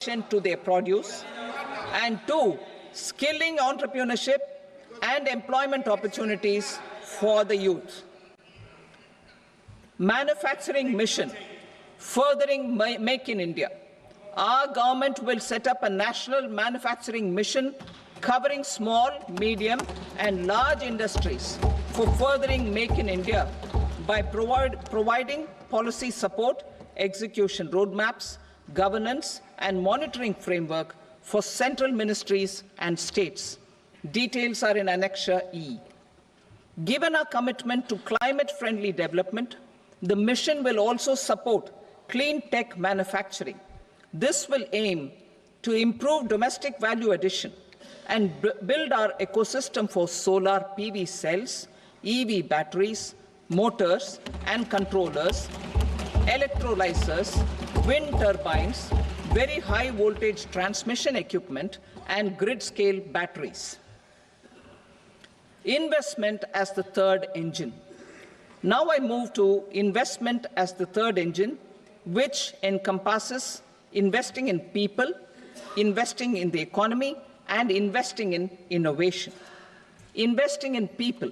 to their produce, and 2, skilling entrepreneurship and employment opportunities for the youth. Manufacturing mission, furthering Make in India. Our government will set up a national manufacturing mission covering small, medium and large industries for furthering Make in India by providing policy support, execution roadmaps, governance and monitoring framework for central ministries and states. Details are in Annexure E. Given our commitment to climate-friendly development, the mission will also support clean tech manufacturing. This will aim to improve domestic value addition and build our ecosystem for solar PV cells, EV batteries, motors and controllers, electrolyzers, wind turbines, very high voltage transmission equipment and grid-scale batteries. Investment as the third engine. Now I move to investment as the third engine, which encompasses investing in people, investing in the economy, and investing in innovation. Investing in people.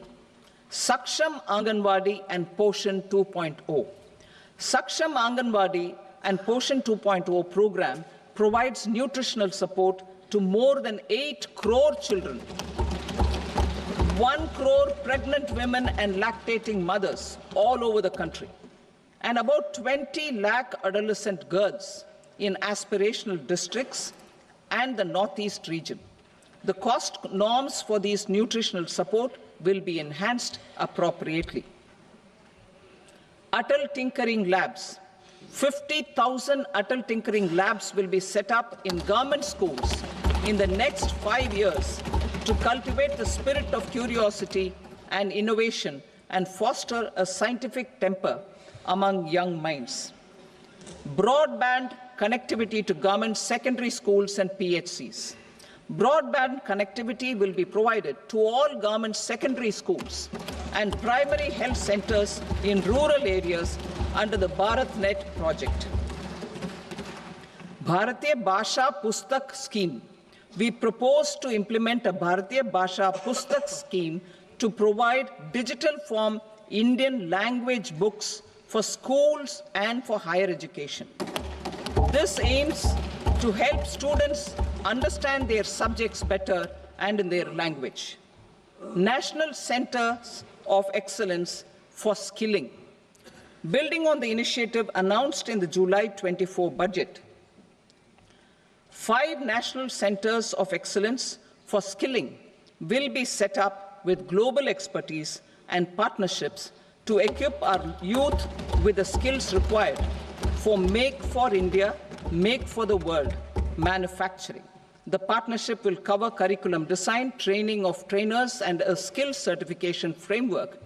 Saksham Anganwadi and Poshan 2.0. Saksham Anganwadi and Poshan 2.0 program provides nutritional support to more than 8 crore children, 1 crore pregnant women and lactating mothers all over the country, and about 20 lakh adolescent girls in aspirational districts and the Northeast region. The cost norms for these nutritional support will be enhanced appropriately. Atal Tinkering Labs. 50,000 Atal Tinkering Labs will be set up in government schools in the next 5 years to cultivate the spirit of curiosity and innovation and foster a scientific temper among young minds. Broadband connectivity to government secondary schools and PHCs. Broadband connectivity will be provided to all government secondary schools and primary health centers in rural areas under the BharatNet project. Bharatiya Bhasha Pustak scheme. We propose to implement a Bharatiya Bhasha Pustak scheme to provide digital form Indian language books for schools and for higher education. This aims to help students understand their subjects better and in their language. National Centers of Excellence for Skilling. Building on the initiative announced in the July 24 budget, 5 national centers of excellence for skilling will be set up with global expertise and partnerships to equip our youth with the skills required for Make for India, Make for the World manufacturing. The partnership will cover curriculum design, training of trainers, and a skills certification framework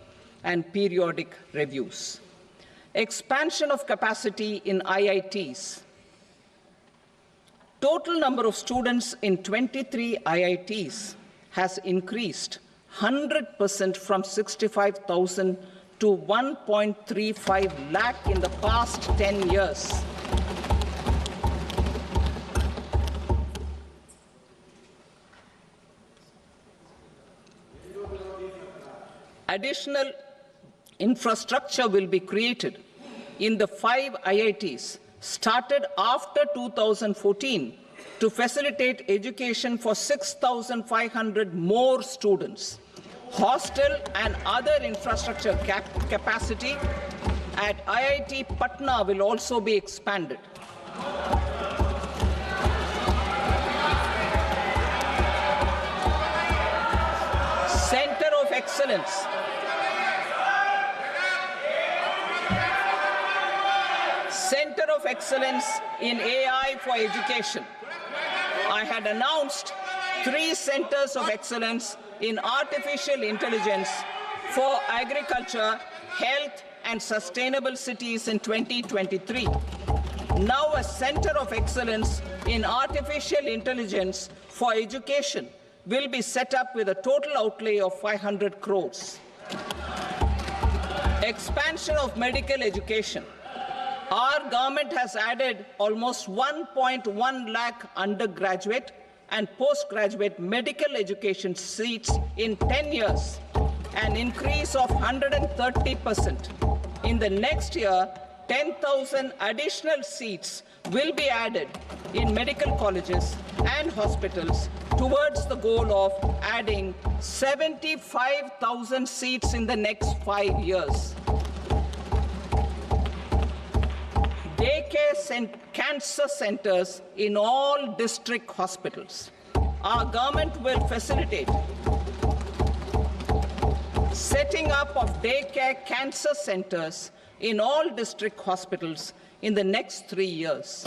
and periodic reviews. Expansion of capacity in IITs. Total number of students in 23 IITs has increased 100% from 65,000 to 1.35 lakh in the past 10 years. Additional infrastructure will be created in the 5 IITs started after 2014 to facilitate education for 6,500 more students. Hostel and other infrastructure capacity at IIT Patna will also be expanded. Center of Excellence. Center of Excellence in AI for Education. I had announced 3 centers of excellence in artificial intelligence for agriculture, health, and sustainable cities in 2023. Now a center of excellence in artificial intelligence for education will be set up with a total outlay of 500 crores. Expansion of medical education. Our government has added almost 1.1 lakh undergraduate and postgraduate medical education seats in 10 years, an increase of 130%. In the next year, 10,000 additional seats will be added in medical colleges and hospitals towards the goal of adding 75,000 seats in the next 5 years. Daycare cancer centers in all district hospitals. Our government will facilitate setting up of daycare cancer centers in all district hospitals in the next 3 years.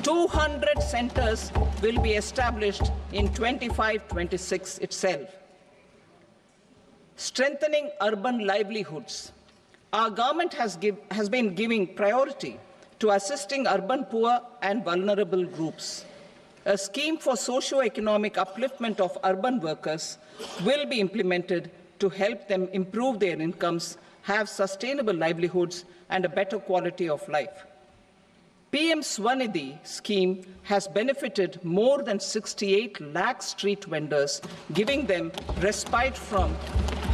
200 centers will be established in 25-26 itself. Strengthening urban livelihoods. Our government has been giving priority to assisting urban poor and vulnerable groups. A scheme for socio-economic upliftment of urban workers will be implemented to help them improve their incomes, have sustainable livelihoods, and a better quality of life. PM Swanidhi scheme has benefited more than 68 lakh street vendors, giving them respite from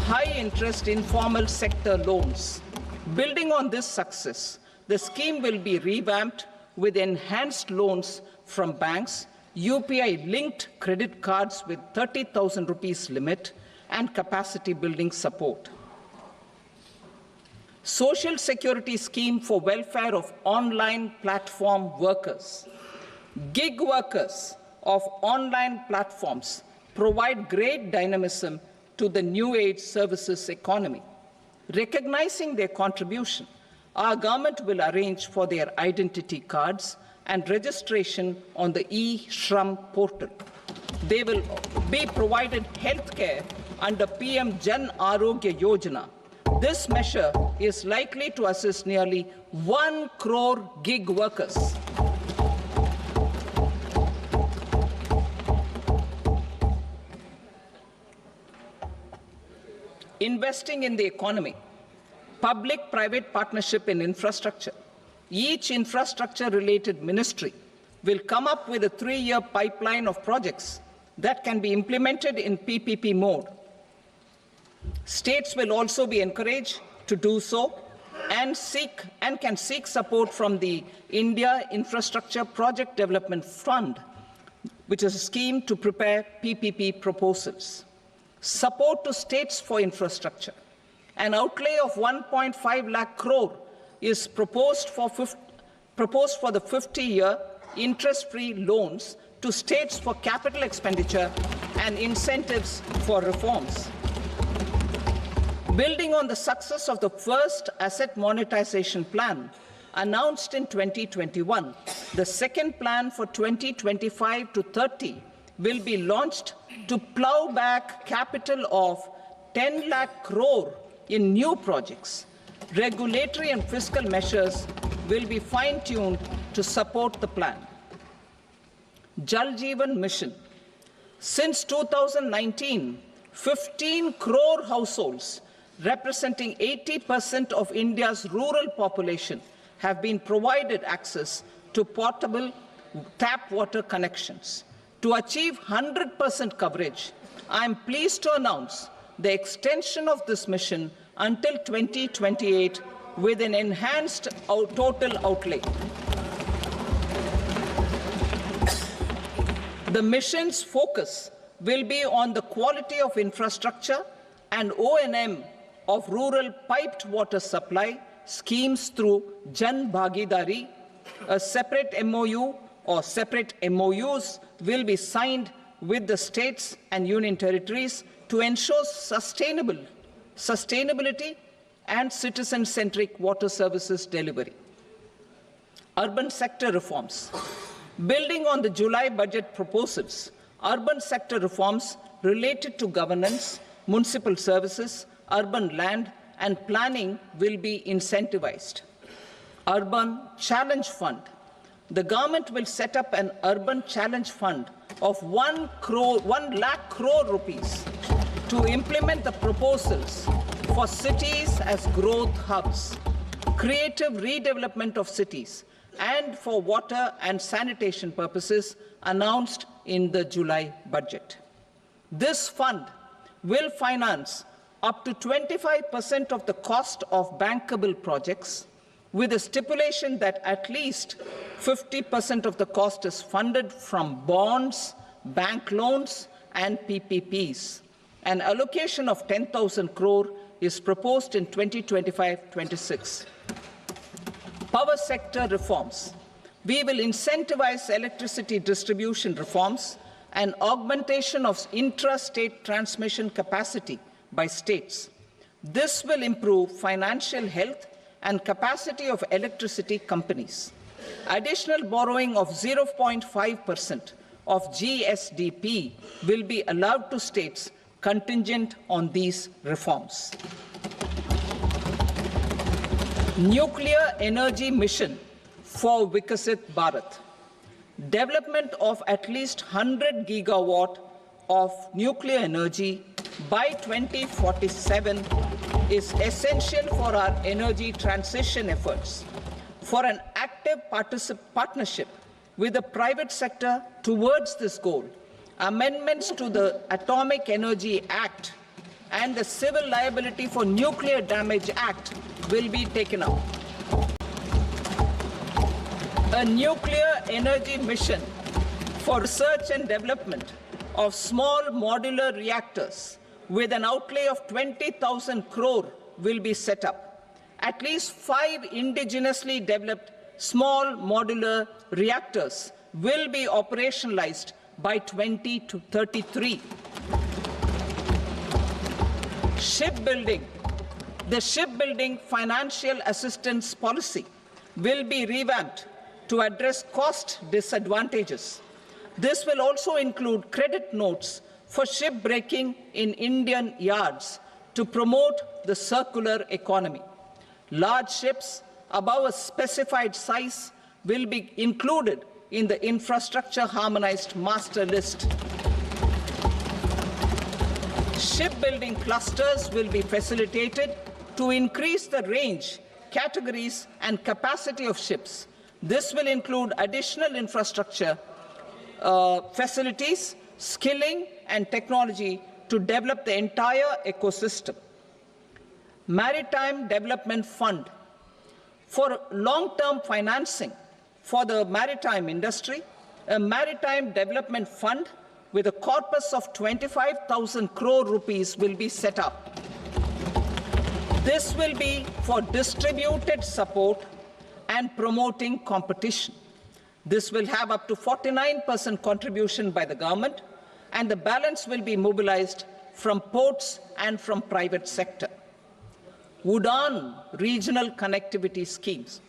high-interest informal sector loans. Building on this success, the scheme will be revamped with enhanced loans from banks, UPI-linked credit cards with 30,000 rupees limit, and capacity building support. Social Security Scheme for welfare of online platform workers. Gig workers of online platforms provide great dynamism to the new age services economy. Recognizing their contribution, our government will arrange for their identity cards and registration on the e-Shram portal. They will be provided health care under PM Jan Arogya Yojana. This measure is likely to assist nearly 1 crore gig workers. Investing in the economy. Public-private partnership in infrastructure. Each infrastructure-related ministry will come up with a 3-year pipeline of projects that can be implemented in PPP mode. States will also be encouraged to do so and can seek support from the India Infrastructure Project Development Fund, which is a scheme to prepare PPP proposals. Support to states for infrastructure. An outlay of 1.5 lakh crore is proposed for the 50-year interest-free loans to states for capital expenditure and incentives for reforms. Building on the success of the first asset monetization plan announced in 2021, the second plan for 2025 to 30 will be launched to plow back capital of 10 lakh crore in new projects. Regulatory and fiscal measures will be fine-tuned to support the plan. Jal Jeevan Mission. Since 2019, 15 crore households, representing 80% of India's rural population, have been provided access to portable tap water connections. To achieve 100% coverage, I am pleased to announce the extension of this mission until 2028 with an enhanced total outlay. The mission's focus will be on the quality of infrastructure and O&M of rural piped water supply schemes through Jan Bhagidari. A separate MOU or separate MOUs will be signed with the states and union territories to ensure sustainability and citizen-centric water services delivery. Urban sector reforms. Building on the July budget proposals, urban sector reforms related to governance, municipal services, urban land and planning will be incentivized. Urban Challenge Fund. The government will set up an Urban Challenge Fund of 1 lakh crore rupees to implement the proposals for cities as growth hubs. creative redevelopment of cities, and for water and sanitation purposes announced in the July budget. This fund will finance up to 25% of the cost of bankable projects, with a stipulation that at least 50% of the cost is funded from bonds, bank loans, and PPPs. An allocation of 10,000 crore is proposed in 2025-26. Power sector reforms. We will incentivize electricity distribution reforms and augmentation of intra-state transmission capacity by states. This will improve financial health and capacity of electricity companies. Additional borrowing of 0.5% of GSDP will be allowed to states contingent on these reforms. Nuclear energy mission for Vikasit Bharat. Development of at least 100 gigawatt of nuclear energy by 2047 is essential for our energy transition efforts. For an active partnership with the private sector towards this goal, amendments to the Atomic Energy Act and the Civil Liability for Nuclear Damage Act will be taken up. A nuclear energy mission for research and development of small modular reactors with an outlay of 20,000 crore will be set up. At least 5 indigenously developed small modular reactors will be operationalized by 2033. Shipbuilding. The shipbuilding financial assistance policy will be revamped to address cost disadvantages. This will also include credit notes for shipbreaking in Indian yards to promote the circular economy. Large ships above a specified size will be included in the infrastructure harmonized master list. Shipbuilding clusters will be facilitated to increase the range, categories, and capacity of ships. This will include additional infrastructure, facilities, skilling, and technology to develop the entire ecosystem. Maritime Development Fund. For long-term financing for the maritime industry, a Maritime Development Fund with a corpus of 25,000 crore rupees will be set up. This will be for distributed support and promoting competition. This will have up to 49% contribution by the government, and the balance will be mobilized from ports and from private sector. UDAN regional connectivity schemes.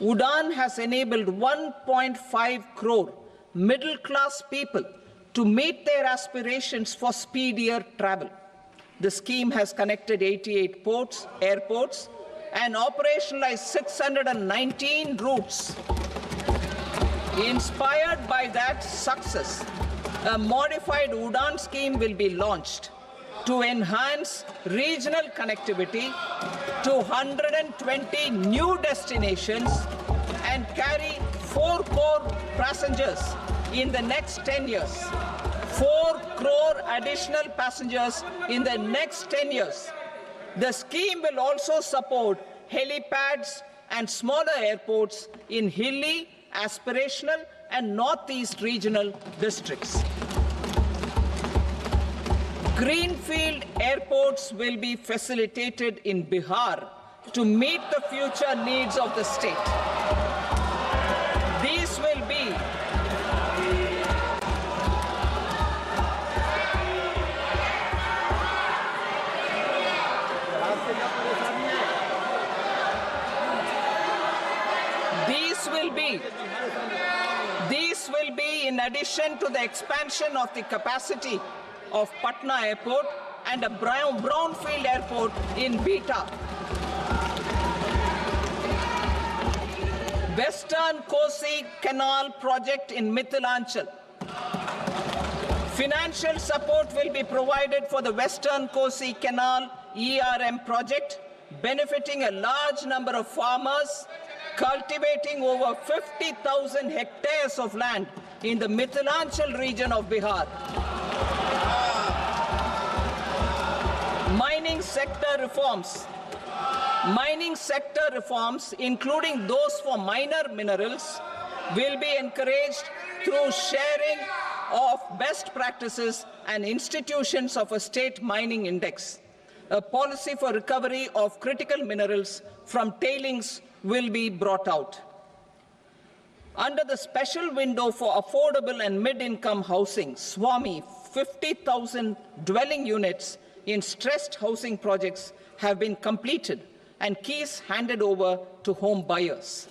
UDAN has enabled 1.5 crore middle-class people to meet their aspirations for speedier travel. The scheme has connected 88 airports, and operationalized 619 routes. Inspired by that success, a modified UDAN scheme will be launched to enhance regional connectivity to 120 new destinations and carry 4 crore passengers in the next 10 years. 4 crore additional passengers in the next 10 years. The scheme will also support helipads and smaller airports in hilly, aspirational, and northeast regional districts. Greenfield airports will be facilitated in Bihar to meet the future needs of the state. These will be in addition to the expansion of the capacity of Patna Airport and a brownfield airport in Beta. Western Kosi Canal project in Mithilanchal. Financial support will be provided for the Western Kosi Canal ERM project benefiting a large number of farmers, cultivating over 50,000 hectares of land in the Mithilanchal region of Bihar. Mining sector reforms, including those for minor minerals, will be encouraged through sharing of best practices and institutions of a state mining index. A policy for recovery of critical minerals from tailings will be brought out. Under the special window for affordable and mid-income housing, SWAMI, 50,000 dwelling units in stressed housing projects have been completed and keys handed over to home buyers.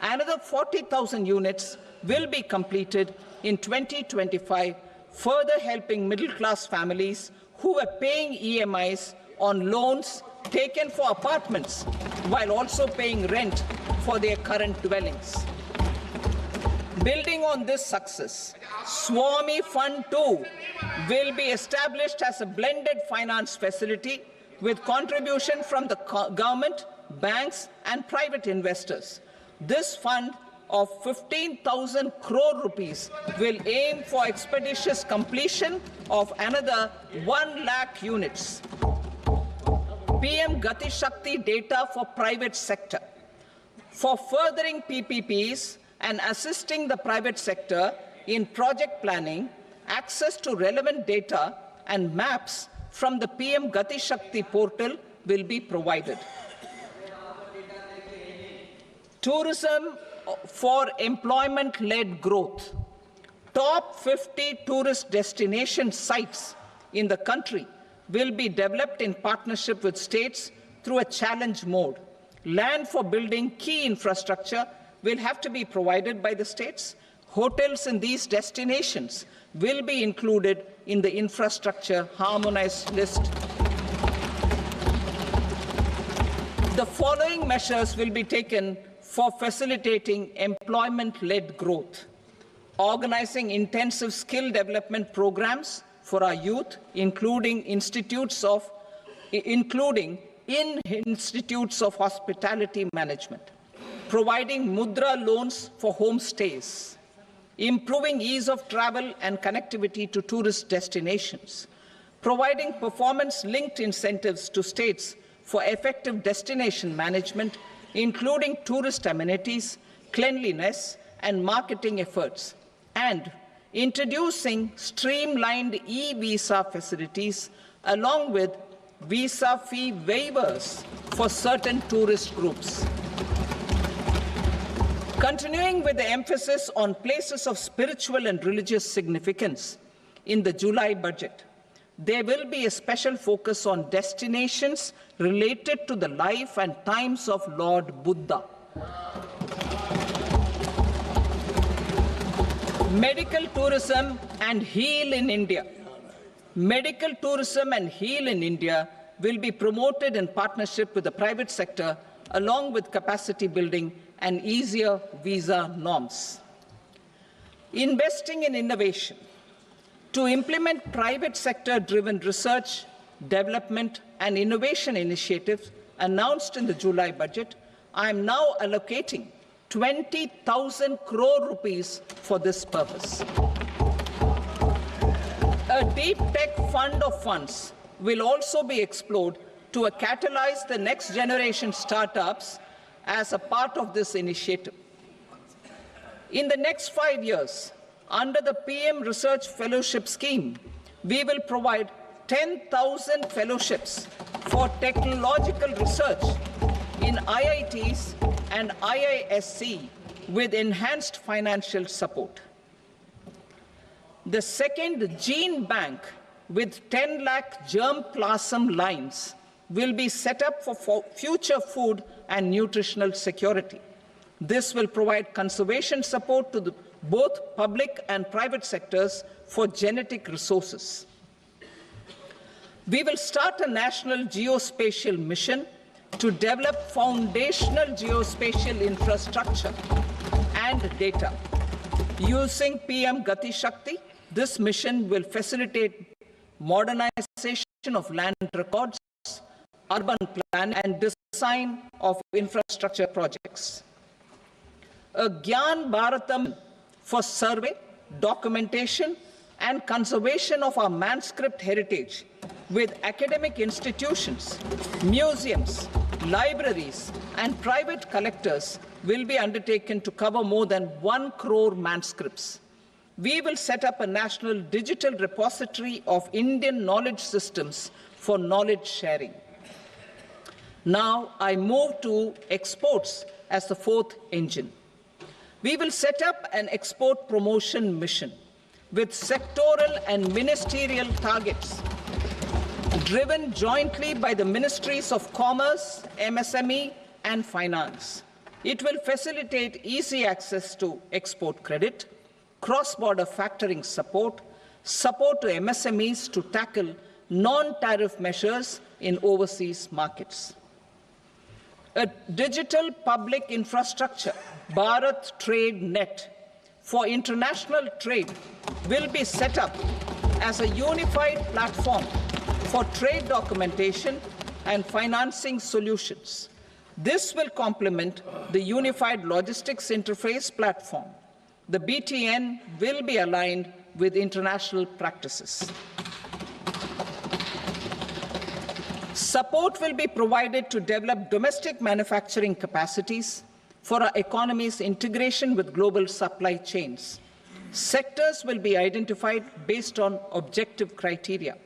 Another 40,000 units will be completed in 2025, further helping middle-class families who were paying EMIs on loans taken for apartments while also paying rent for their current dwellings. Building on this success, SWAMI Fund 2 will be established as a blended finance facility with contribution from the government, banks and private investors. This fund of 15,000 crore rupees will aim for expeditious completion of another 1 lakh units. PM Gati Shakti data for private sector. For furthering PPPs and assisting the private sector in project planning, access to relevant data and maps from the PM Gati Shakti portal will be provided. Tourism for employment-led growth. Top 50 tourist destination sites in the country will be developed in partnership with states through a challenge mode. Land for building key infrastructure will have to be provided by the states. Hotels in these destinations will be included in the infrastructure harmonized list. The following measures will be taken for facilitating employment-led growth: organizing intensive skill development programs for our youth, including in institutes of hospitality management, providing mudra loans for homestays, improving ease of travel and connectivity to tourist destinations, providing performance-linked incentives to states for effective destination management, including tourist amenities, cleanliness, and marketing efforts, and introducing streamlined e-visa facilities along with visa fee waivers for certain tourist groups. Continuing with the emphasis on places of spiritual and religious significance, in the July budget, there will be a special focus on destinations related to the life and times of Lord Buddha. Medical tourism and heal in India. Medical tourism and heal in India will be promoted in partnership with the private sector, along with capacity building and easier visa norms. Investing in innovation. To implement private sector-driven research, development, and innovation initiatives announced in the July budget, I am now allocating 20,000 crore rupees for this purpose. A deep tech fund of funds will also be explored to catalyze the next generation startups as a part of this initiative. In the next 5 years, under the PM Research Fellowship Scheme, we will provide 10,000 fellowships for technological research in IITs and IISc with enhanced financial support. The second gene bank with 10 lakh germplasm lines will be set up for future food and nutritional security. This will provide conservation support to both public and private sectors for genetic resources. We will start a national geospatial mission to develop foundational geospatial infrastructure and data. Using PM Gati Shakti, this mission will facilitate modernization of land records, urban plan and design of infrastructure projects. A Gyan Bharatam for survey, documentation, and conservation of our manuscript heritage with academic institutions, museums, libraries, and private collectors will be undertaken to cover more than 1 crore manuscripts. We will set up a national digital repository of Indian knowledge systems for knowledge sharing. Now I move to exports as the fourth engine. We will set up an export promotion mission with sectoral and ministerial targets driven jointly by the Ministries of Commerce, MSME, and Finance. It will facilitate easy access to export credit, cross-border factoring support, support to MSMEs to tackle non-tariff measures in overseas markets. A digital public infrastructure, Bharat Trade Net, for international trade will be set up as a unified platform for trade documentation and financing solutions. This will complement the Unified Logistics Interface platform. The BTN will be aligned with international practices. Support will be provided to develop domestic manufacturing capacities for our economy's integration with global supply chains. Sectors will be identified based on objective criteria.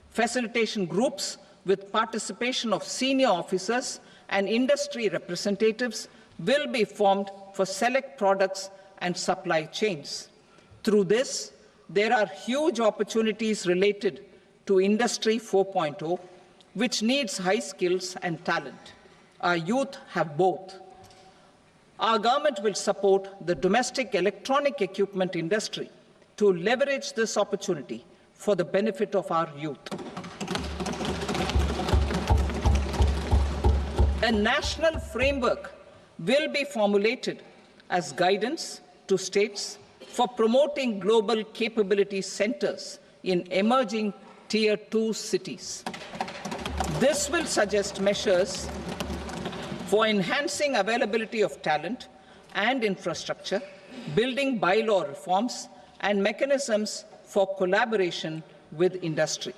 Facilitation groups with participation of senior officers and industry representatives will be formed for select products and supply chains. Through this, there are huge opportunities related to Industry 4.0, which needs high skills and talent. Our youth have both. Our government will support the domestic electronic equipment industry to leverage this opportunity for the benefit of our youth. A national framework will be formulated as guidance to states for promoting global capability centers in emerging Tier 2 cities. This will suggest measures for enhancing availability of talent and infrastructure, building bylaw reforms, and mechanisms for collaboration with industry.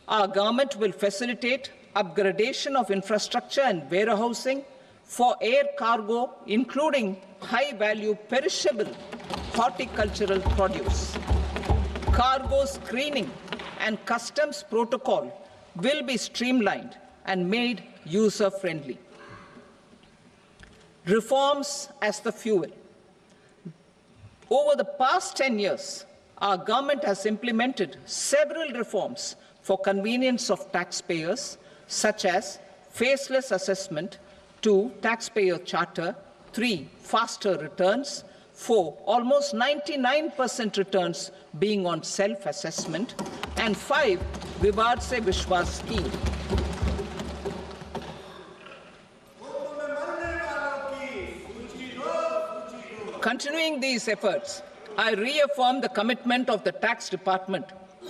Our government will facilitate upgradation of infrastructure and warehousing for air cargo, including high-value perishable horticultural produce. Cargo screening and customs protocol will be streamlined and made user-friendly. Reforms as the fuel. Over the past 10 years, our government has implemented several reforms for convenience of taxpayers, such as faceless assessment, 2, taxpayer charter, 3, faster returns, 4, almost 99% returns being on self-assessment, and 5, Vivad Se Vishwas scheme. Continuing these efforts, I reaffirm the commitment of the Tax Department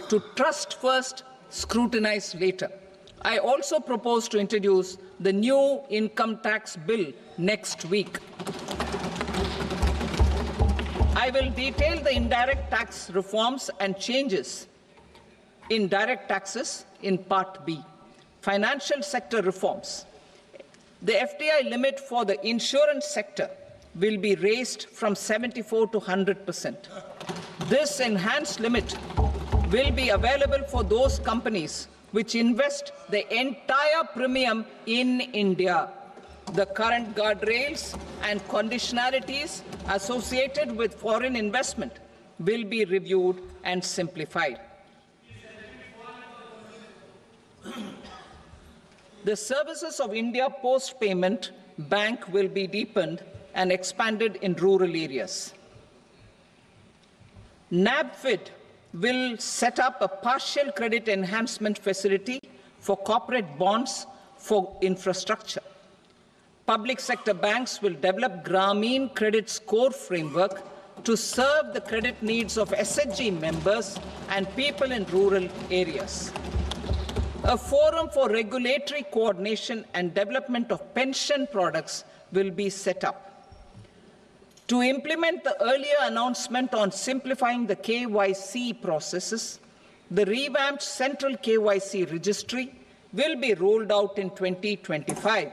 to trust first, scrutinize later. I also propose to introduce the new income tax bill next week. I will detail the indirect tax reforms and changes in direct taxes in Part B. Financial sector reforms. The FDI limit for the insurance sector will be raised from 74 to 100%. This enhanced limit will be available for those companies which invest the entire premium in India. The current guardrails and conditionalities associated with foreign investment will be reviewed and simplified. The services of India Post-Payment Bank will be deepened and expanded in rural areas. NABFID will set up a partial credit enhancement facility for corporate bonds for infrastructure. Public sector banks will develop Grameen Credit Score framework to serve the credit needs of SHG members and people in rural areas. A forum for regulatory coordination and development of pension products will be set up. To implement the earlier announcement on simplifying the KYC processes, the revamped Central KYC Registry will be rolled out in 2025.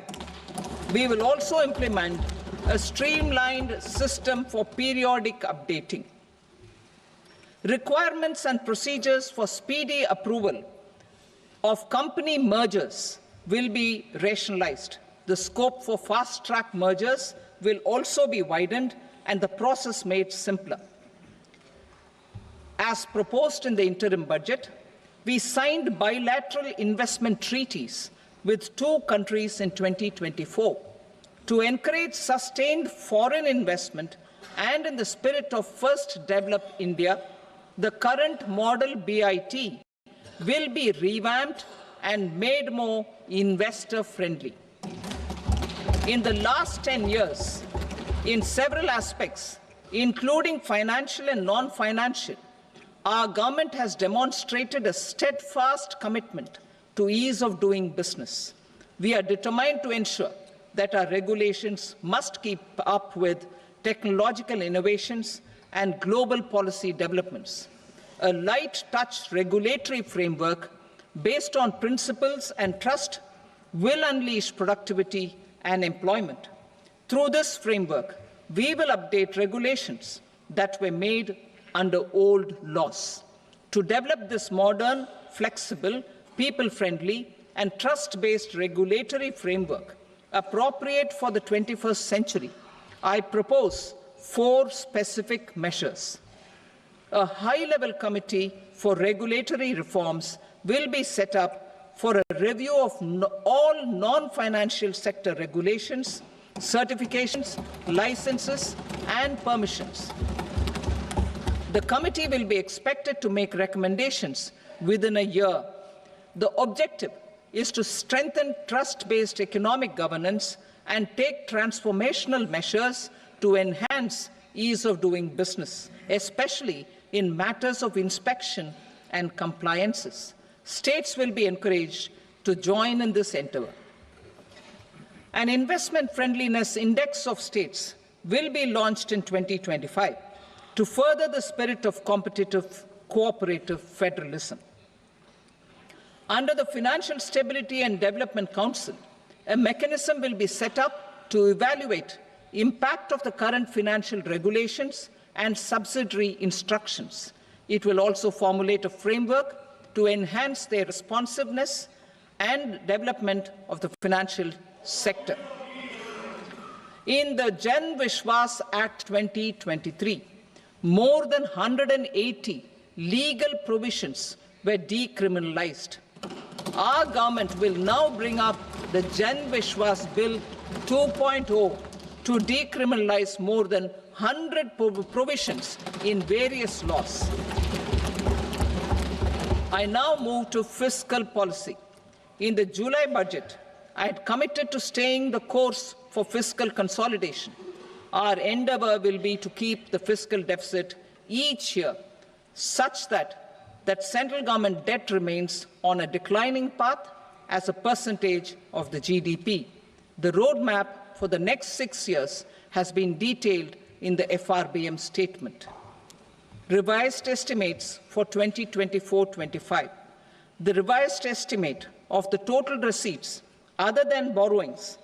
We will also implement a streamlined system for periodic updating. Requirements and procedures for speedy approval of company mergers will be rationalized. The scope for fast-track mergers will also be widened and the process made simpler. As proposed in the interim budget, we signed bilateral investment treaties with 2 countries in 2024 to encourage sustained foreign investment, and in the spirit of First Develop India, the current model BIT will be revamped and made more investor-friendly. In the last 10 years, in several aspects, including financial and non-financial, our government has demonstrated a steadfast commitment to ease of doing business. We are determined to ensure that our regulations must keep up with technological innovations and global policy developments. A light-touch regulatory framework based on principles and trust will unleash productivity and employment. Through this framework, we will update regulations that were made under old laws. To develop this modern, flexible, people-friendly, and trust-based regulatory framework appropriate for the 21st century, I propose 4 specific measures. A high-level committee for regulatory reforms will be set up for a review of all non-financial sector regulations, certifications, licenses, and permissions. The committee will be expected to make recommendations within a year. The objective is to strengthen trust-based economic governance and take transformational measures to enhance ease of doing business, especially in matters of inspection and compliances. States will be encouraged to join in this endeavour. An investment friendliness index of states will be launched in 2025 to further the spirit of competitive, cooperative federalism. Under the Financial Stability and Development Council, a mechanism will be set up to evaluate impact of the current financial regulations and subsidiary instructions. It will also formulate a framework to enhance their responsiveness and development of the financial sector. In the Jan Vishwas Act 2023, more than 180 legal provisions were decriminalized. Our government will now bring up the Jan Vishwas Bill 2.0 to decriminalize more than 100 provisions in various laws. I now move to fiscal policy. In the July budget, I had committed to staying the course for fiscal consolidation. Our endeavour will be to keep the fiscal deficit each year such that central government debt remains on a declining path as a percentage of the GDP. The roadmap for the next 6 years has been detailed in the FRBM statement. Revised estimates for 2024-25. The revised estimate of the total receipts other than borrowings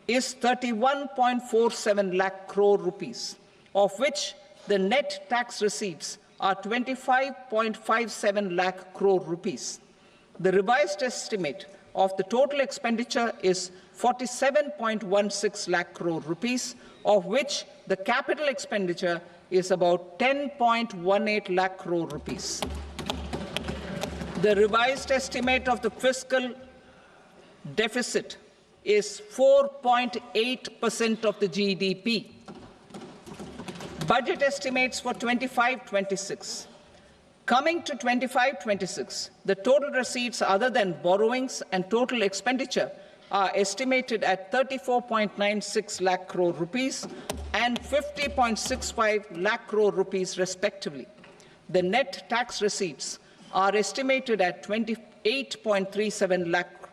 is 31.47 lakh crore rupees, of which the net tax receipts are 25.57 lakh crore rupees. The revised estimate of the total expenditure is 47.16 lakh crore rupees, of which the capital expenditure is about 10.18 lakh crore rupees. The revised estimate of the fiscal deficit is 4.8% of the GDP. Budget estimates for 25-26. Coming to 25-26, the total receipts other than borrowings and total expenditure are estimated at 34.96 lakh crore rupees and 50.65 lakh crore rupees respectively. The net tax receipts are estimated at 8.37 lakh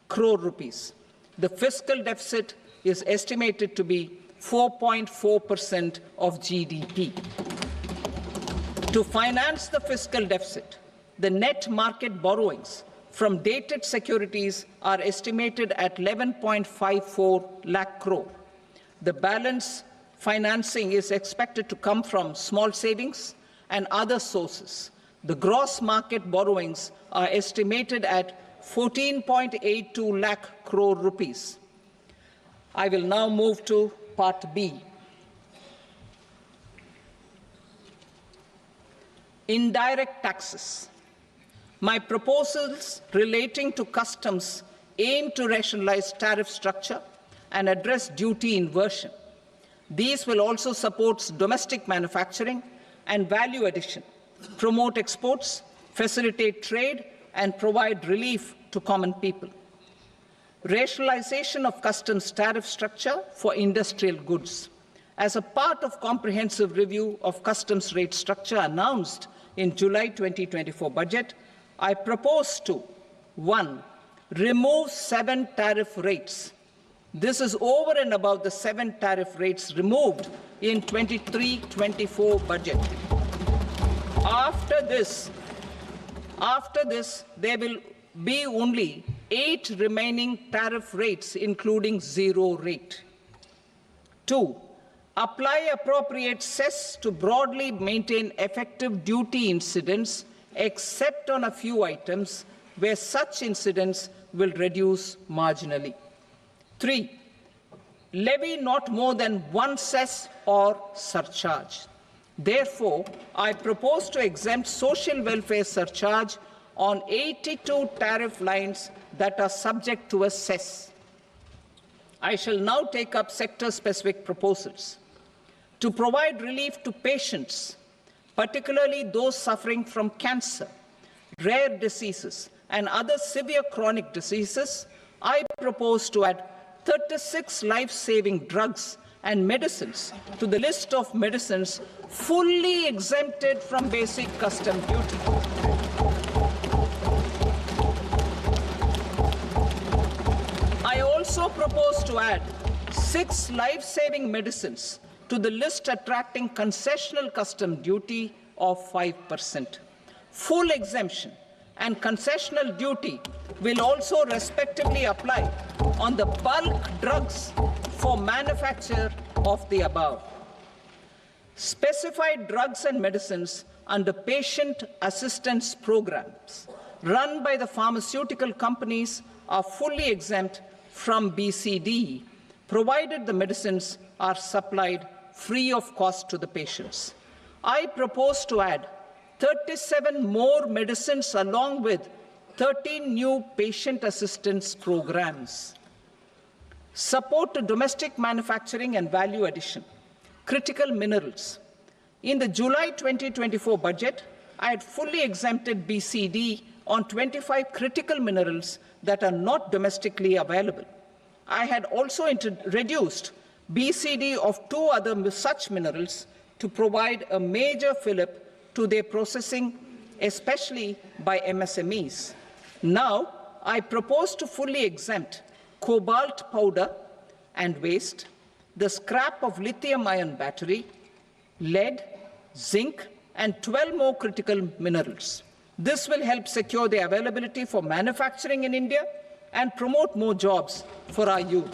crore rupees. The fiscal deficit is estimated to be 4.4% of GDP. To finance the fiscal deficit, the net market borrowings from dated securities are estimated at 11.54 lakh crore. The balance financing is expected to come from small savings and other sources. The gross market borrowings are estimated at 14.82 lakh crore rupees. I will now move to Part B. Indirect taxes. My proposals relating to customs aim to rationalize tariff structure and address duty inversion. These will also support domestic manufacturing and value addition, promote exports, facilitate trade, and provide relief to common people. Rationalization of customs tariff structure for industrial goods. As a part of comprehensive review of customs rate structure announced in July 2024 budget, I propose to 1. Remove 7 tariff rates. This is over and above the 7 tariff rates removed in 23-24 budget. After this, there will be only 8 remaining tariff rates, including 0 rate. 2. Apply appropriate cess to broadly maintain effective duty incidence, except on a few items where such incidence will reduce marginally. 3. Levy not more than 1 cess or surcharge. Therefore, I propose to exempt social welfare surcharge on 82 tariff lines that are subject to a cess. I shall now take up sector-specific proposals. To provide relief to patients, particularly those suffering from cancer, rare diseases, and other severe chronic diseases, I propose to add 36 life-saving drugs and medicines to the list of medicines fully exempted from basic custom duty. I also propose to add 6 life-saving medicines to the list attracting concessional custom duty of 5%. Full exemption and concessional duty will also respectively apply on the bulk drugs for manufacture of the above. Specified drugs and medicines under patient assistance programs run by the pharmaceutical companies are fully exempt from BCD, provided the medicines are supplied free of cost to the patients. I propose to add 37 more medicines along with 13 new patient assistance programs. Support to domestic manufacturing and value addition. Critical minerals. In the July 2024 budget, I had fully exempted BCD on 25 critical minerals that are not domestically available. I had also reduced BCD of 2 other such minerals to provide a major fillip to their processing, especially by MSMEs. Now, I propose to fully exempt cobalt powder and waste, the scrap of lithium-ion battery, lead, zinc, and 12 more critical minerals. This will help secure the availability for manufacturing in India and promote more jobs for our youth.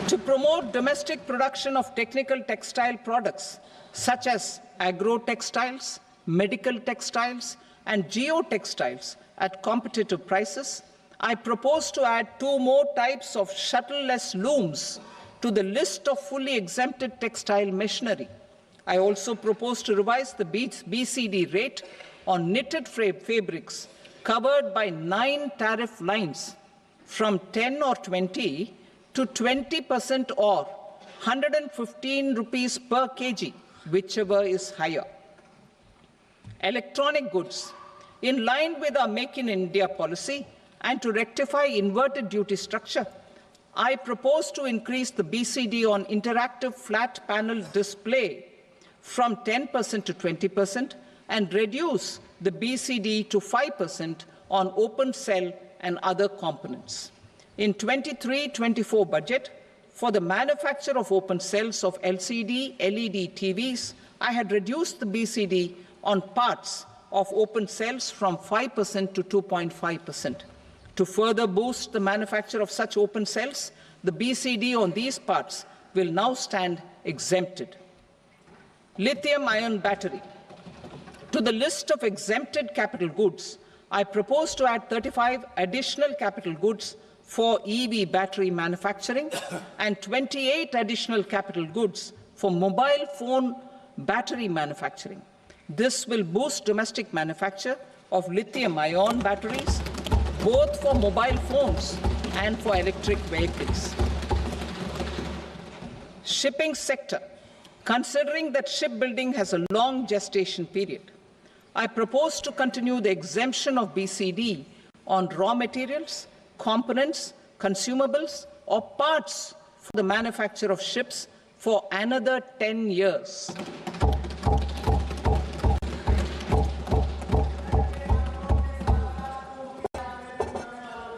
To promote domestic production of technical textile products such as agro-textiles, medical textiles, and geotextiles at competitive prices, I propose to add 2 more types of shuttle-less looms to the list of fully exempted textile machinery. I also propose to revise the BCD rate on knitted fabrics covered by 9 tariff lines from 10 or 20 to 20% or 115 rupees per kg, whichever is higher. Electronic goods. In line with our Make in India policy and to rectify inverted duty structure, I propose to increase the BCD on interactive flat panel display from 10% to 20%, and reduce the BCD to 5% on open cell and other components. In 23-24 budget, for the manufacture of open cells of LCD, LED TVs, I had reduced the BCD on parts of open cells from 5% to 2.5%. To further boost the manufacture of such open cells, the BCD on these parts will now stand exempted. Lithium-ion battery. To the list of exempted capital goods, I propose to add 35 additional capital goods for EV battery manufacturing and 28 additional capital goods for mobile phone battery manufacturing. This will boost domestic manufacture of lithium-ion batteries, both for mobile phones and for electric vehicles. Shipping sector. Considering that shipbuilding has a long gestation period, I propose to continue the exemption of BCD on raw materials, components, consumables, or parts for the manufacture of ships for another 10 years.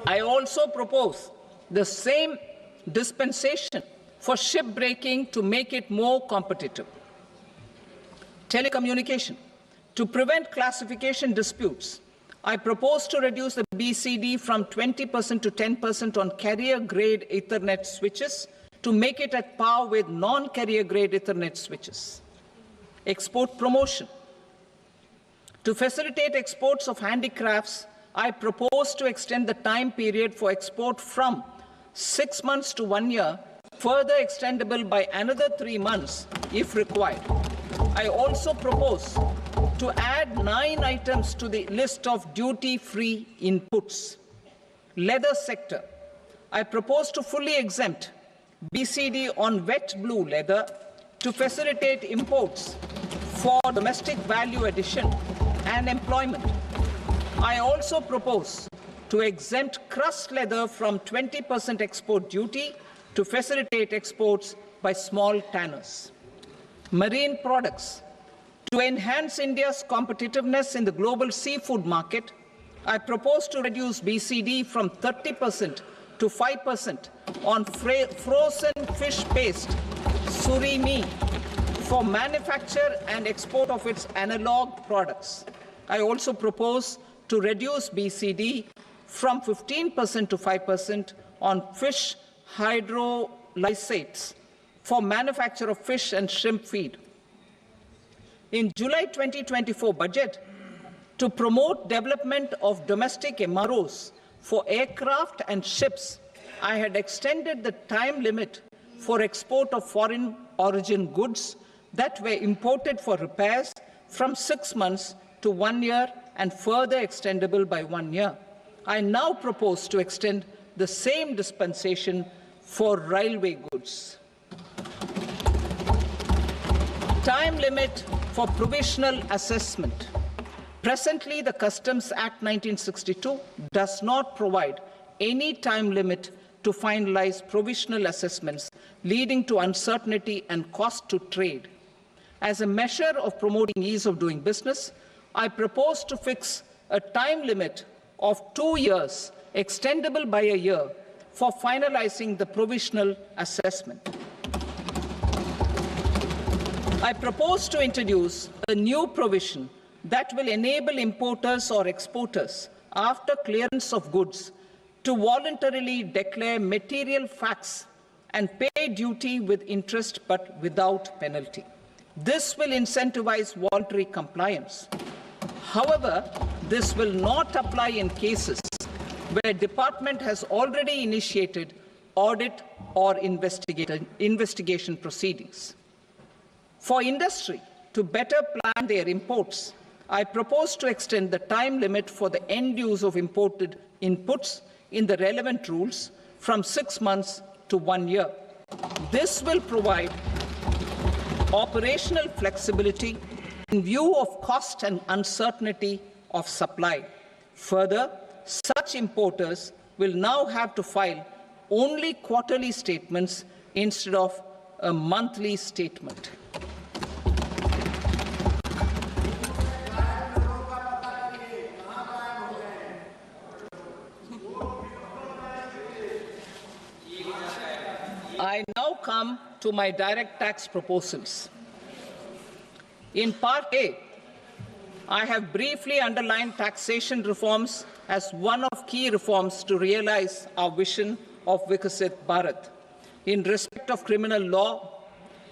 I also propose the same dispensation for shipbreaking to make it more competitive. Telecommunication. To prevent classification disputes, I propose to reduce the BCD from 20% to 10% on carrier-grade Ethernet switches to make it at par with non-carrier-grade Ethernet switches. Export promotion. To facilitate exports of handicrafts, I propose to extend the time period for export from 6 months to 1 year, further extendable by another 3 months if required. I also propose to add 9 items to the list of duty-free inputs. Leather sector. I propose to fully exempt BCD on wet blue leather to facilitate imports for domestic value addition and employment. I also propose to exempt crust leather from 20% export duty to facilitate exports by small tanners. Marine products. To enhance India's competitiveness in the global seafood market, I propose to reduce BCD from 30% to 5% on frozen fish paste, surimi, for manufacture and export of its analog products. I also propose to reduce BCD from 15% to 5% on fish hydrolysates for manufacture of fish and shrimp feed. In July 2024 budget, to promote development of domestic MROs for aircraft and ships, I had extended the time limit for export of foreign origin goods that were imported for repairs from 6 months to 1 year and further extendable by 1 year. I now propose to extend the same dispensation for railway goods. Time limit for provisional assessment. Presently, the Customs Act 1962 does not provide any time limit to finalize provisional assessments, leading to uncertainty and cost to trade. As a measure of promoting ease of doing business, I propose to fix a time limit of 2 years, extendable by a year, for finalizing the provisional assessment. I propose to introduce a new provision that will enable importers or exporters, after clearance of goods, to voluntarily declare material facts and pay duty with interest but without penalty. This will incentivize voluntary compliance. However, this will not apply in cases where department has already initiated audit or investigation proceedings. For industry to better plan their imports, I propose to extend the time limit for the end use of imported inputs in the relevant rules from 6 months to 1 year. This will provide operational flexibility in view of cost and uncertainty of supply. Further, such importers will now have to file only quarterly statements instead of a monthly statement. come to my direct tax proposals. In Part A, I have briefly underlined taxation reforms as one of key reforms to realize our vision of Vikasit Bharat. In respect of criminal law,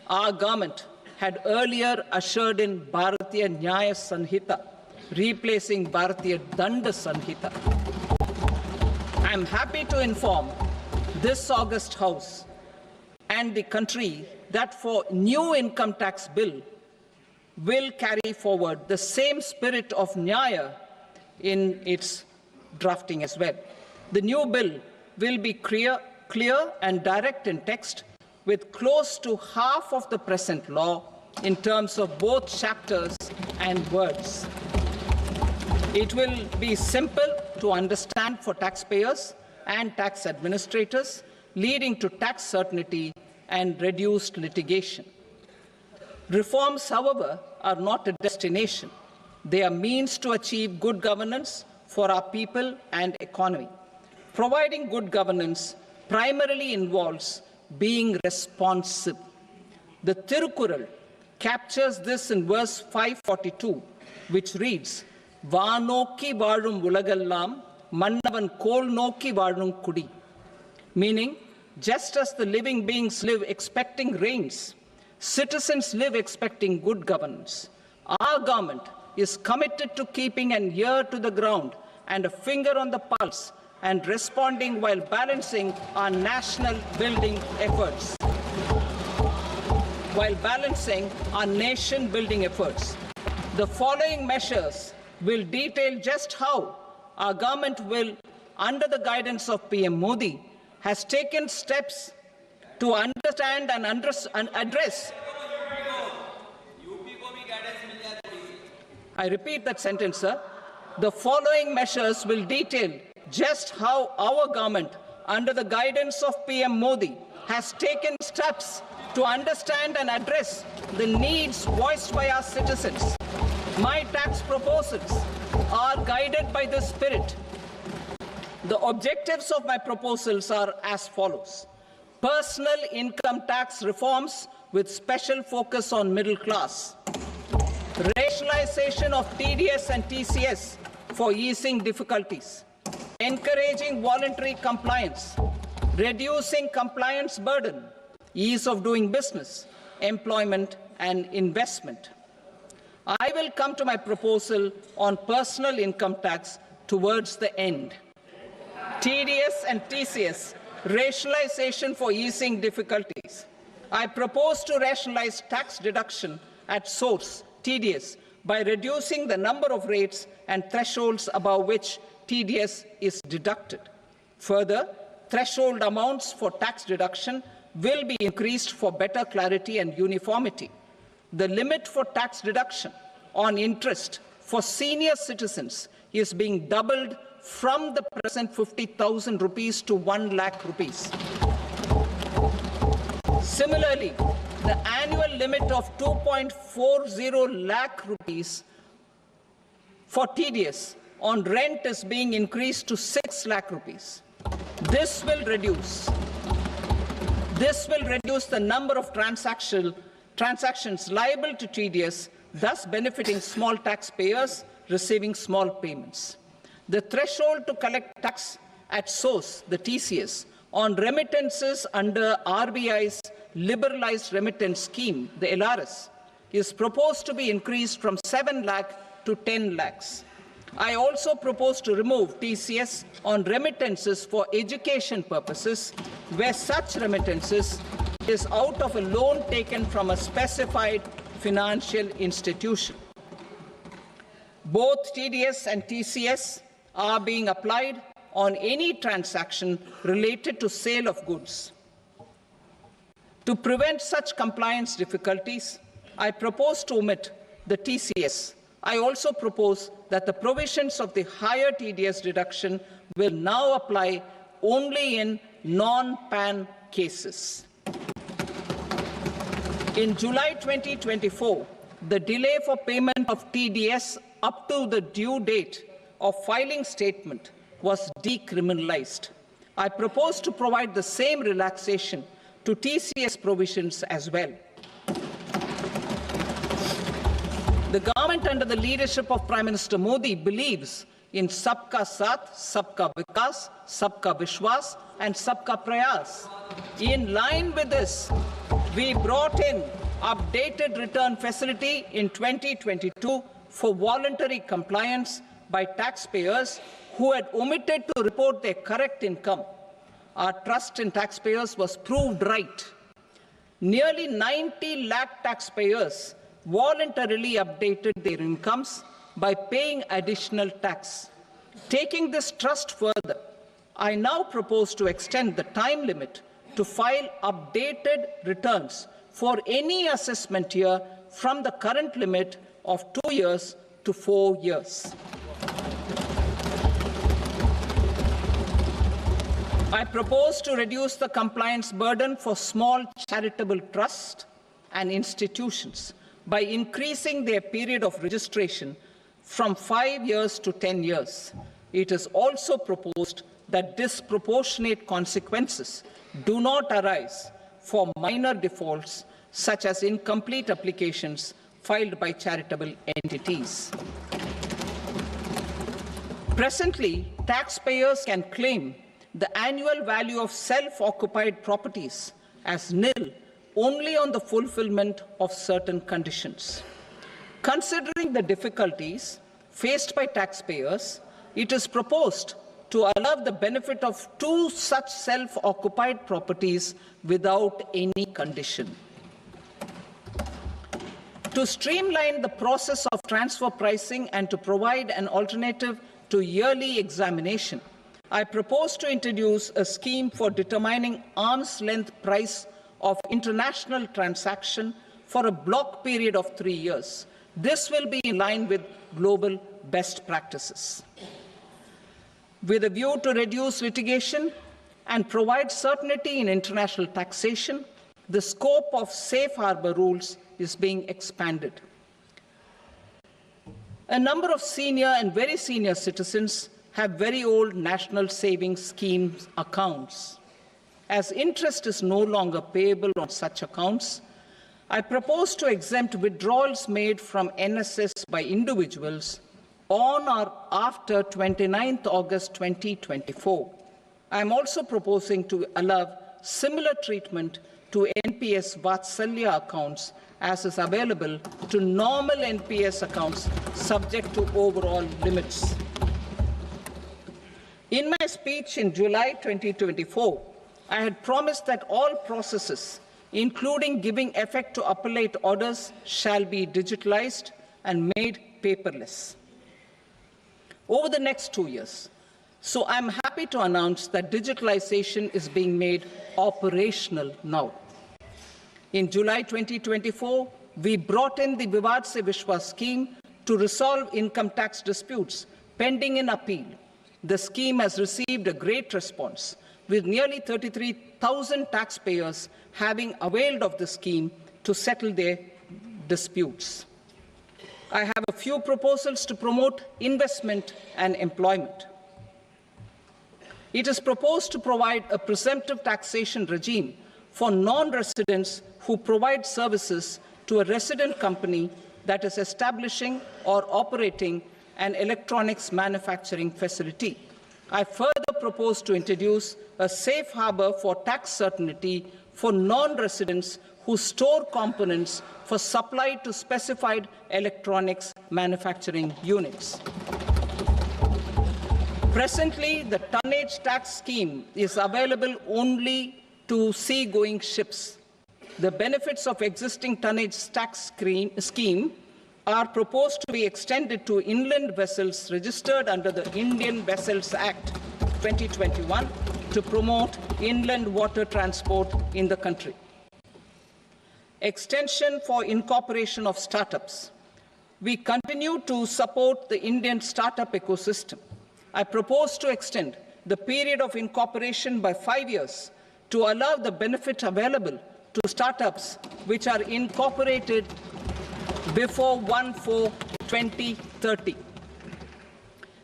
our government had earlier ushered in Bharatiya Nyaya Sanhita, replacing Bharatiya Danda Sanhita. I am happy to inform this august House and the country that for new income tax bill will carry forward the same spirit of Nyaya in its drafting as well. The new bill will be clear and direct in text, with close to half of the present law in terms of both chapters and words. It will be simple to understand for taxpayers and tax administrators, leading to tax certainty and reduced litigation. Reforms, however, are not a destination. They are means to achieve good governance for our people and economy. Providing good governance primarily involves being responsive. The Tirukural captures this in verse 542, which reads, "Vaanokki vaazhum ulagallam, mannavan kol nokki vaazhum kudi," meaning, just as the living beings live expecting rains, citizens live expecting good governance. Our government is committed to keeping an ear to the ground and a finger on the pulse and responding while balancing our national building efforts. The following measures will detail just how our government will, under the guidance of PM Modi, has taken steps to understand and address. I repeat that sentence, sir. The following measures will detail just how our government, under the guidance of PM Modi, has taken steps to understand and address the needs voiced by our citizens. My tax proposals are guided by this spirit. The objectives of my proposals are as follows: personal income tax reforms with special focus on middle class, rationalization of TDS and TCS for easing difficulties, encouraging voluntary compliance, reducing compliance burden, ease of doing business, employment and investment. I will come to my proposal on personal income tax towards the end. TDS and TCS, rationalization for easing difficulties. I propose to rationalize tax deduction at source, TDS, by reducing the number of rates and thresholds above which TDS is deducted. Further, threshold amounts for tax deduction will be increased for better clarity and uniformity. The limit for tax deduction on interest for senior citizens is being doubled from the present 50,000 rupees to 1 lakh rupees. Similarly, the annual limit of 2.40 lakh rupees for TDS on rent is being increased to 6 lakh rupees. This will reduce the number of transactions liable to TDS, thus benefiting small taxpayers receiving small payments. The threshold to collect tax at source, the TCS, on remittances under RBI's liberalized remittance scheme, the LRS, is proposed to be increased from 7 lakh to 10 lakhs. I also propose to remove TCS on remittances for education purposes, where such remittances is out of a loan taken from a specified financial institution. Both TDS and TCS are being applied on any transaction related to sale of goods. To prevent such compliance difficulties, I propose to omit the TCS. I also propose that the provisions of the higher TDS deduction will now apply only in non-PAN cases. In July 2024, the delay for payment of TDS up to the due date of filing statement was decriminalized. I propose to provide the same relaxation to TCS provisions as well. The government under the leadership of Prime Minister Modi believes in Sabka Saath, Sabka Vikas, Sabka Vishwas and Sabka Prayas. In line with this, we brought in updated return facility in 2022 for voluntary compliance by taxpayers who had omitted to report their correct income. Our trust in taxpayers was proved right. Nearly 90 lakh taxpayers voluntarily updated their incomes by paying additional tax. Taking this trust further, I now propose to extend the time limit to file updated returns for any assessment year from the current limit of 2 years to 4 years. I propose to reduce the compliance burden for small charitable trusts and institutions by increasing their period of registration from 5 years to 10 years. It is also proposed that disproportionate consequences do not arise for minor defaults such as incomplete applications filed by charitable entities. Presently, taxpayers can claim the annual value of self-occupied properties as nil only on the fulfillment of certain conditions. Considering the difficulties faced by taxpayers, it is proposed to allow the benefit of 2 such self-occupied properties without any condition. To streamline the process of transfer pricing and to provide an alternative to yearly examination, I propose to introduce a scheme for determining arm's length price of international transaction for a block period of 3 years. This will be in line with global best practices. With a view to reduce litigation and provide certainty in international taxation, the scope of safe harbor rules is being expanded. A number of senior and very senior citizens have very old national savings schemes accounts. As interest is no longer payable on such accounts, I propose to exempt withdrawals made from NSS by individuals on or after 29th August 2024. I am also proposing to allow similar treatment to NPS Vatsalya accounts as is available to normal NPS accounts subject to overall limits. In my speech in July 2024, I had promised that all processes, including giving effect to appellate orders, shall be digitalized and made paperless over the next 2 years. So I'm happy to announce that digitalization is being made operational now. In July 2024, we brought in the Vivad Se Vishwas scheme to resolve income tax disputes pending in appeal. The scheme has received a great response, with nearly 33,000 taxpayers having availed of the scheme to settle their disputes. I have a few proposals to promote investment and employment. It is proposed to provide a presumptive taxation regime for non-residents who provide services to a resident company that is establishing or operating an electronics manufacturing facility. I further propose to introduce a safe harbor for tax certainty for non-residents who store components for supply to specified electronics manufacturing units. Presently, the tonnage tax scheme is available only to sea-going ships. The benefits of existing tonnage tax scheme are proposed to be extended to inland vessels registered under the Indian Vessels Act 2021 to promote inland water transport in the country. Extension for incorporation of startups. We continue to support the Indian startup ecosystem. I propose to extend the period of incorporation by 5 years to allow the benefit available to startups which are incorporated before 1/4/2030.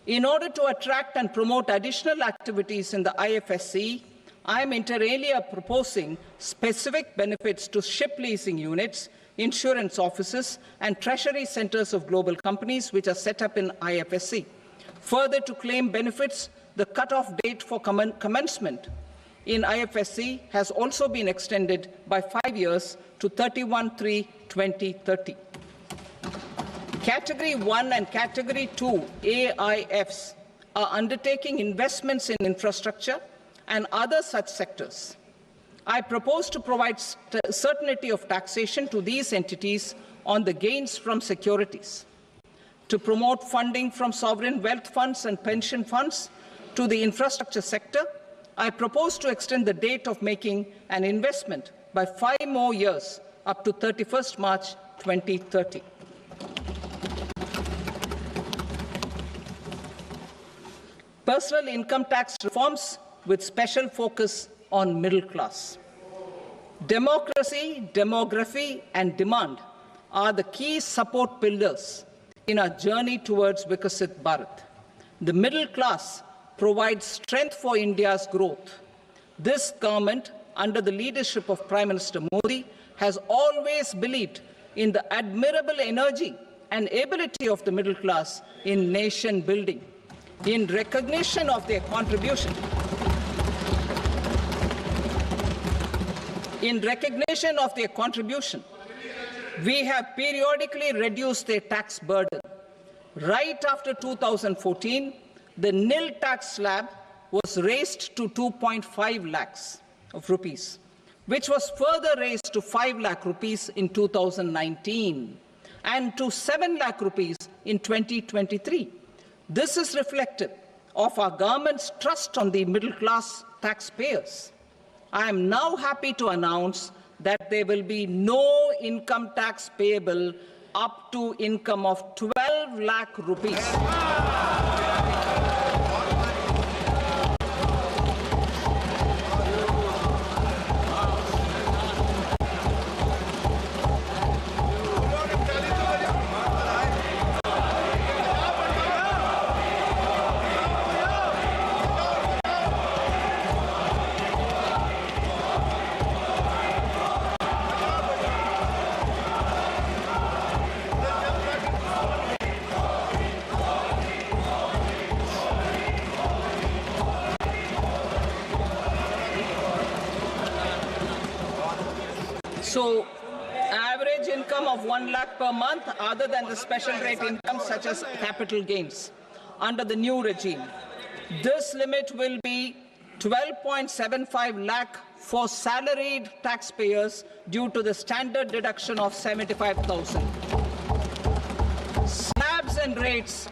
In order to attract and promote additional activities in the IFSC, I am inter alia proposing specific benefits to ship leasing units, insurance offices, and treasury centers of global companies which are set up in IFSC. Further, to claim benefits, the cut-off date for commencement in IFSC has also been extended by 5 years to 31/3/2030. Category 1 and Category 2 AIFs are undertaking investments in infrastructure and other such sectors. I propose to provide certainty of taxation to these entities on the gains from securities, to promote funding from sovereign wealth funds and pension funds to the infrastructure sector. I propose to extend the date of making an investment by 5 more years, up to 31st March 2030. Personal income tax reforms with special focus on middle class. Democracy, demography, and demand are the key support pillars in our journey towards Vikasit Bharat. The middle class provides strength for India's growth. This government, under the leadership of Prime Minister Modi, has always believed in the admirable energy and ability of the middle class in nation building. In recognition of their contribution, we have periodically reduced their tax burden. Right after 2014, the nil tax slab was raised to 2.5 lakhs of rupees, which was further raised to 5 lakh rupees in 2019 and to 7 lakh rupees in 2023. This is reflective of our government's trust on the middle-class taxpayers. I am now happy to announce that there will be no income tax payable up to income of 12 lakh rupees. So, average income of 1 lakh per month, other than the special rate income such as capital gains, under the new regime. This limit will be 12.75 lakh for salaried taxpayers due to the standard deduction of 75,000. Slabs and rates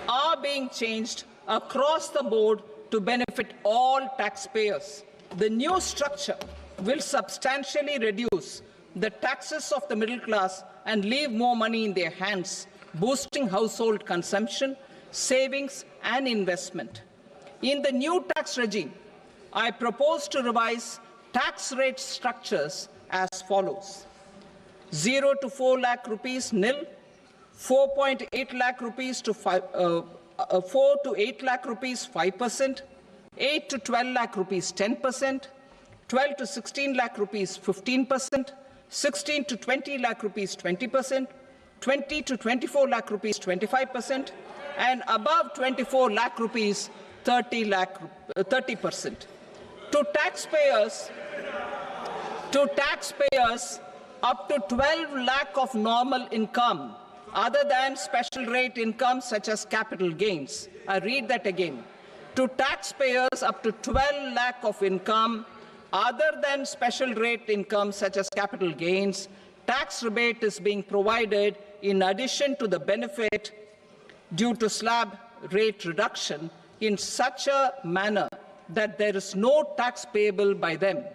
are being changed across the board to benefit all taxpayers. The new structure will substantially reduce the taxes of the middle class and leave more money in their hands, boosting household consumption, savings, and investment. In the new tax regime, I propose to revise tax rate structures as follows: 0 to 4 lakh rupees nil, 4.8 lakh rupees to 4 to 8 lakh rupees 5%, 8 to 12 lakh rupees 10%, 12 to 16 lakh rupees 15%, 16 to 20 lakh rupees 20%, 20 to 24 lakh rupees 25%, and above 24 lakh rupees 30%. To taxpayers up to 12 lakh of normal income, other than special rate income such as capital gains. I read that again. To taxpayers up to 12 lakh of income, other than special rate income such as capital gains, tax rebate is being provided in addition to the benefit due to slab rate reduction in such a manner that there is no tax payable by them.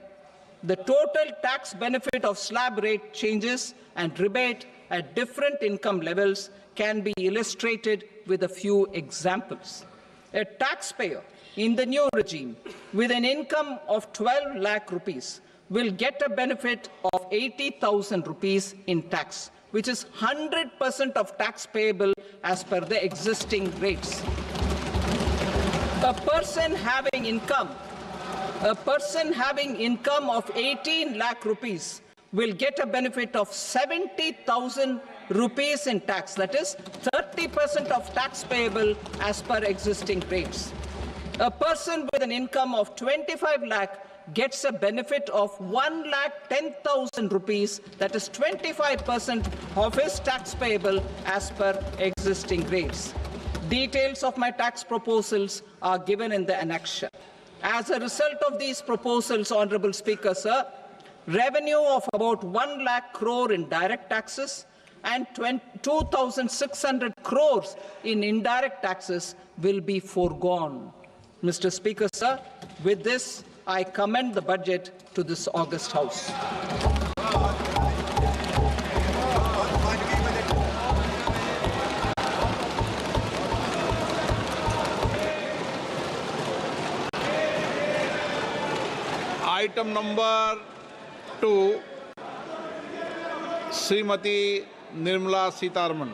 The total tax benefit of slab rate changes and rebate at different income levels can be illustrated with a few examples. A taxpayer in the new regime with an income of 12 lakh rupees will get a benefit of 80,000 rupees in tax, which is 100% of tax payable as per the existing rates. A person having income A person having income of 18 lakh rupees will get a benefit of 70,000 rupees in tax. That is 30% of tax payable as per existing rates. A person with an income of 25 lakh gets a benefit of 1,10,000 rupees, that is 25% of his tax payable as per existing rates. Details of my tax proposals are given in the annexure. As a result of these proposals, Honourable Speaker, sir, revenue of about 1 lakh crore in direct taxes and 2,600 crores in indirect taxes will be foregone. Mr. Speaker, sir, with this, I commend the budget to this august House. Item number 2, Srimati Nirmala Sitharaman.